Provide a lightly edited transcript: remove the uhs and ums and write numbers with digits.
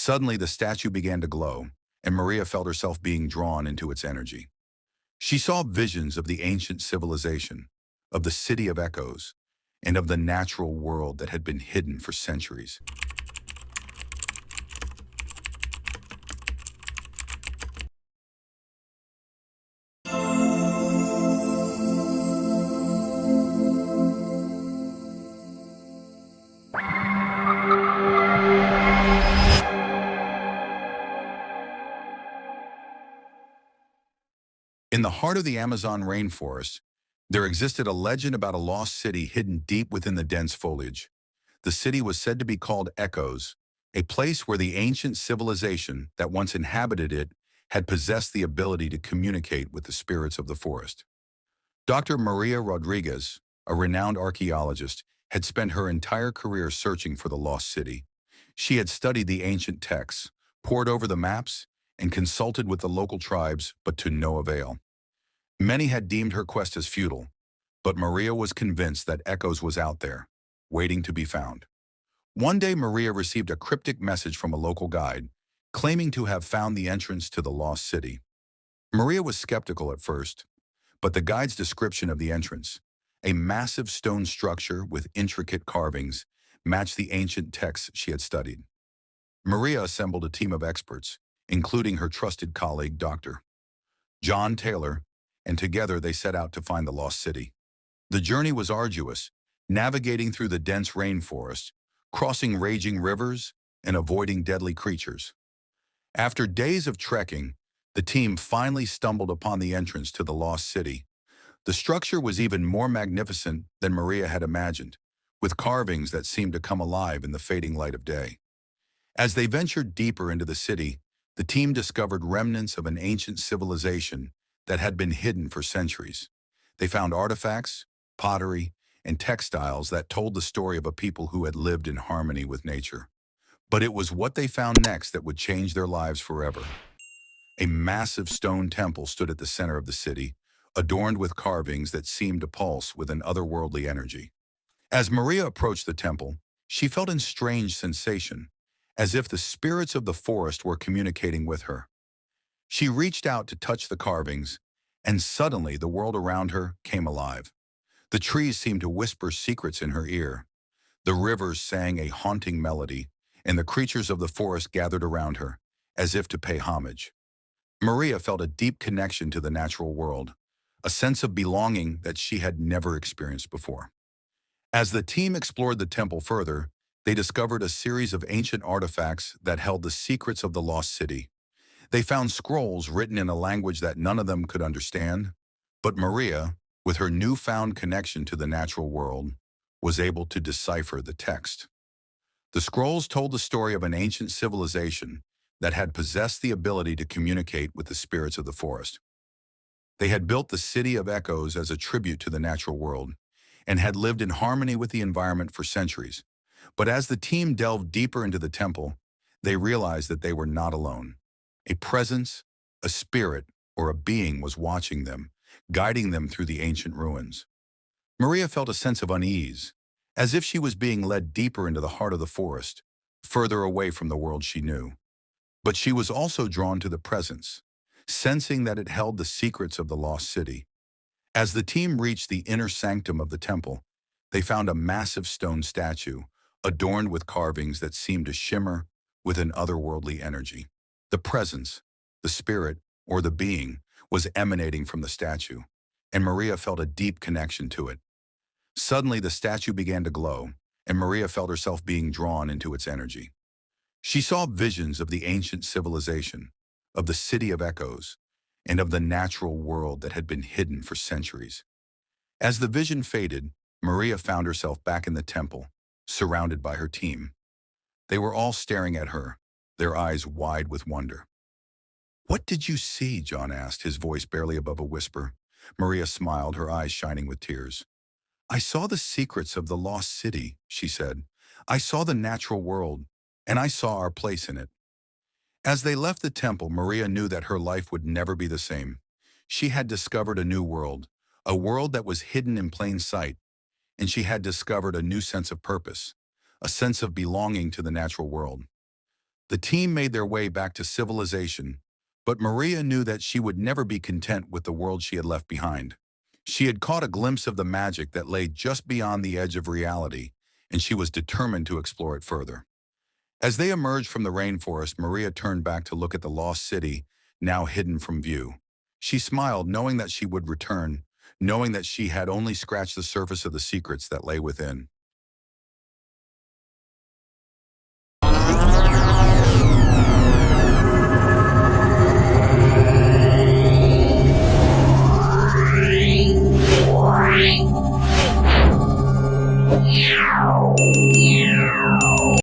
Suddenly, the statue began to glow, and Maria felt herself being drawn into its energy. She saw visions of the ancient civilization, of the city of echoes, and of the natural world that had been hidden for centuries. In the heart of the Amazon rainforest, there existed a legend about a lost city hidden deep within the dense foliage. The city was said to be called Echoes, a place where the ancient civilization that once inhabited it had possessed the ability to communicate with the spirits of the forest. Dr. Maria Rodriguez, a renowned archaeologist, had spent her entire career searching for the lost city. She had studied the ancient texts, pored over the maps, and consulted with the local tribes, but to no avail. Many had deemed her quest as futile, but Maria was convinced that Echoes was out there, waiting to be found. One day, Maria received a cryptic message from a local guide, claiming to have found the entrance to the lost city. Maria was skeptical at first, but the guide's description of the entrance, a massive stone structure with intricate carvings, matched the ancient texts she had studied. Maria assembled a team of experts, including her trusted colleague, Dr. John Taylor, and together they set out to find the lost city. The journey was arduous, navigating through the dense rainforest, crossing raging rivers, and avoiding deadly creatures. After days of trekking, the team finally stumbled upon the entrance to the lost city. The structure was even more magnificent than Maria had imagined, with carvings that seemed to come alive in the fading light of day. As they ventured deeper into the city, the team discovered remnants of an ancient civilization that had been hidden for centuries. They found artifacts, pottery, and textiles that told the story of a people who had lived in harmony with nature. But it was what they found next that would change their lives forever. A massive stone temple stood at the center of the city, adorned with carvings that seemed to pulse with an otherworldly energy. As Maria approached the temple, she felt a strange sensation, as if the spirits of the forest were communicating with her. She reached out to touch the carvings, and suddenly the world around her came alive. The trees seemed to whisper secrets in her ear. The rivers sang a haunting melody, and the creatures of the forest gathered around her, as if to pay homage. Maria felt a deep connection to the natural world, a sense of belonging that she had never experienced before. As the team explored the temple further, they discovered a series of ancient artifacts that held the secrets of the lost city. They found scrolls written in a language that none of them could understand, but Maria, with her newfound connection to the natural world, was able to decipher the text. The scrolls told the story of an ancient civilization that had possessed the ability to communicate with the spirits of the forest. They had built the City of Echoes as a tribute to the natural world and had lived in harmony with the environment for centuries. But as the team delved deeper into the temple, they realized that they were not alone. A presence, a spirit, or a being was watching them, guiding them through the ancient ruins. Maria felt a sense of unease, as if she was being led deeper into the heart of the forest, further away from the world she knew. But she was also drawn to the presence, sensing that it held the secrets of the lost city. As the team reached the inner sanctum of the temple, they found a massive stone statue, adorned with carvings that seemed to shimmer with an otherworldly energy. The presence, the spirit, or the being, was emanating from the statue, and Maria felt a deep connection to it. Suddenly, the statue began to glow, and Maria felt herself being drawn into its energy. She saw visions of the ancient civilization, of the City of Echoes, and of the natural world that had been hidden for centuries. As the vision faded, Maria found herself back in the temple, surrounded by her team. They were all staring at her, their eyes wide with wonder. "What did you see?" John asked, his voice barely above a whisper. Maria smiled, her eyes shining with tears. "I saw the secrets of the lost city," she said. "I saw the natural world, and I saw our place in it." As they left the temple, Maria knew that her life would never be the same. She had discovered a new world, a world that was hidden in plain sight, and she had discovered a new sense of purpose, a sense of belonging to the natural world. The team made their way back to civilization, but Maria knew that she would never be content with the world she had left behind. She had caught a glimpse of the magic that lay just beyond the edge of reality, and she was determined to explore it further. As they emerged from the rainforest, Maria turned back to look at the lost city, now hidden from view. She smiled, knowing that she would return, knowing that she had only scratched the surface of the secrets that lay within.